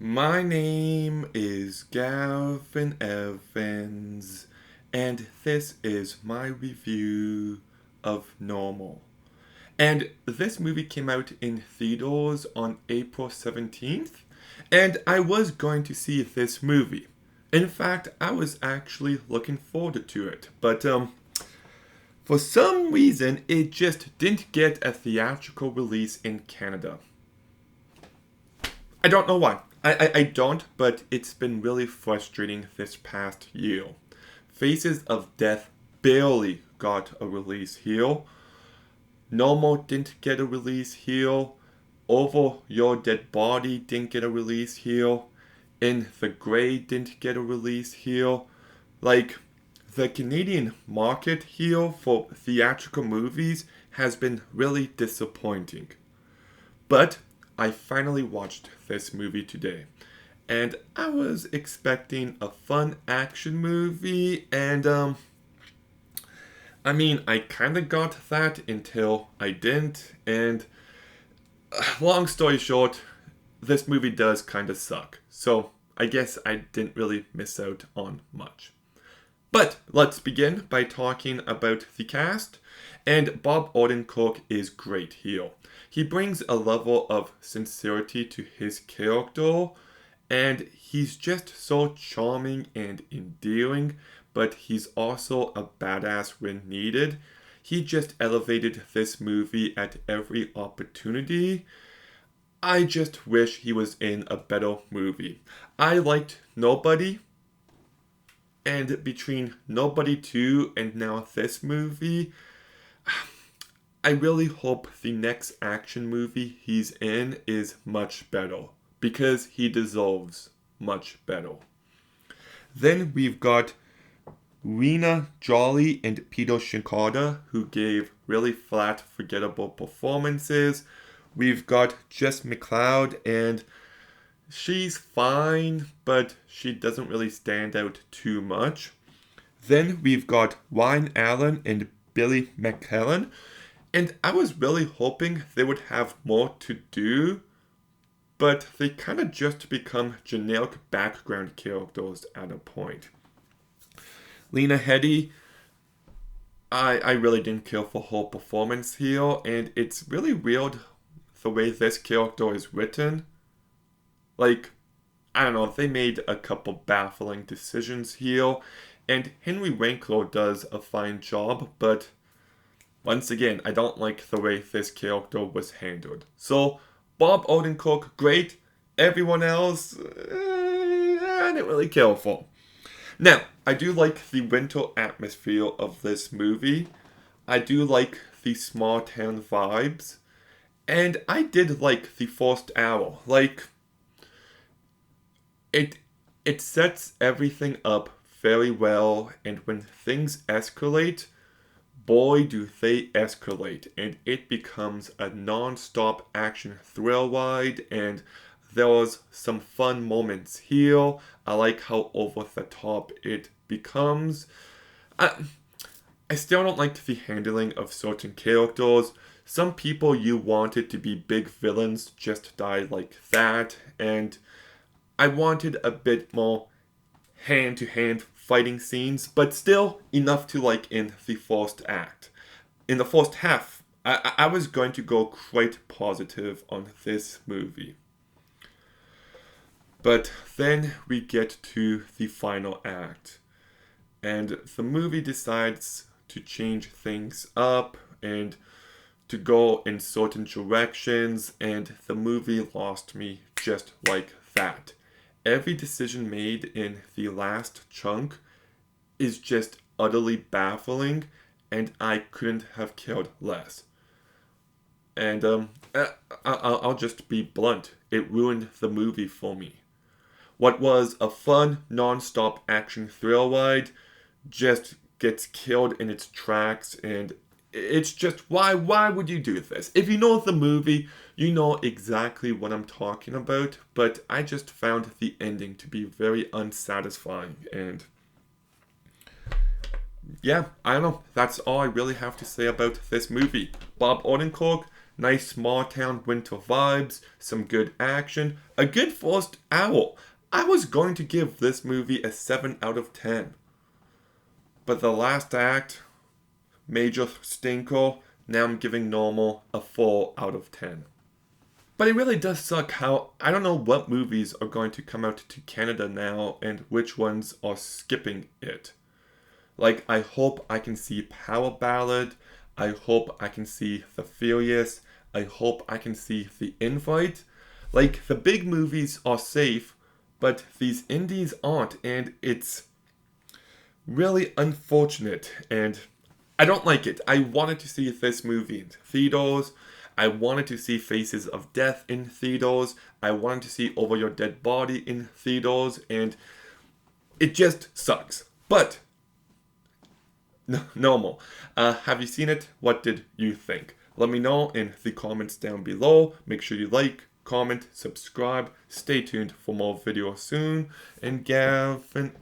My name is Gavin Evans, and this is my review of Normal. And this movie came out in theaters on April 17th, and I was going to see this movie. In fact, I was actually looking forward to it, but for some reason, it just didn't get a theatrical release in Canada. I don't know why. I don't, but it's been really frustrating this past year. Faces of Death barely got a release here. Normal didn't get a release here. Over Your Dead Body didn't get a release here. In the Grey didn't get a release here. Like, the Canadian market here for theatrical movies has been really disappointing. But I finally watched this movie today. And I was expecting a fun action movie, and I kind of got that until I didn't. And long story short, this movie does kind of suck. So I guess I didn't really miss out on much. But let's begin by talking about the cast. And Bob Odenkirk is great here. He brings a level of sincerity to his character, and he's just so charming and endearing, but he's also a badass when needed. He just elevated this movie at every opportunity. I just wish he was in a better movie. I liked Nobody, and between Nobody 2 and now this movie, I really hope the next action movie he's in is much better, because he deserves much better. Then we've got Rena Jolly and Peter Shinkarda, who gave really flat, forgettable performances. We've got Jess McLeod, and she's fine, but she doesn't really stand out too much. Then we've got Ryan Allen and Billy McKellen, and I was really hoping they would have more to do, but they kind of just become generic background characters at a point. Lena Headey, I really didn't care for her performance here, and it's really weird the way this character is written. Like, I don't know, they made a couple baffling decisions here, and Henry Winkler does a fine job, but once again, I don't like the way this character was handled. So, Bob Odenkirk, great. Everyone else, I didn't really care for. Now, I do like the winter atmosphere of this movie. I do like the small town vibes. And I did like the first hour. Like, it sets everything up very well, and when things escalate, boy do they escalate, and it becomes a non-stop action thrill ride, and there was some fun moments here. I like how over the top it becomes. I still don't like the handling of certain characters. Some people you wanted to be big villains just die like that, and I wanted a bit more hand-to-hand fighting scenes, but still enough to like in the first act. In the first half, I was going to go quite positive on this movie. But then we get to the final act, and the movie decides to change things up and to go in certain directions, and the movie lost me just like that. Every decision made in the last chunk is just utterly baffling, and I couldn't have cared less. And I'll just be blunt. It ruined the movie for me. What was a fun, non-stop action thrill ride just gets killed in its tracks, and it's just, why would you do this? If you know the movie, you know exactly what I'm talking about, but I just found the ending to be very unsatisfying, and yeah, I don't know. That's all I really have to say about this movie. Bob Odenkirk, nice small town winter vibes, some good action, a good first hour. I was going to give this movie a 7 out of 10. But the last act, major stinker, now I'm giving normal a 4 out of 10. But it really does suck how I don't know what movies are going to come out to Canada now and which ones are skipping it. Like, I hope I can see Power Ballad. I hope I can see The Furious. I hope I can see The Invite. Like, the big movies are safe, but these indies aren't, and it's really unfortunate, and I don't like it. I wanted to see this movie in theaters. I wanted to see Faces of Death in theaters. I wanted to see Over Your Dead Body in theaters, and it just sucks. But, normal. Have you seen it? What did you think? Let me know in the comments down below. Make sure you like, comment, subscribe. Stay tuned for more videos soon. And Gavin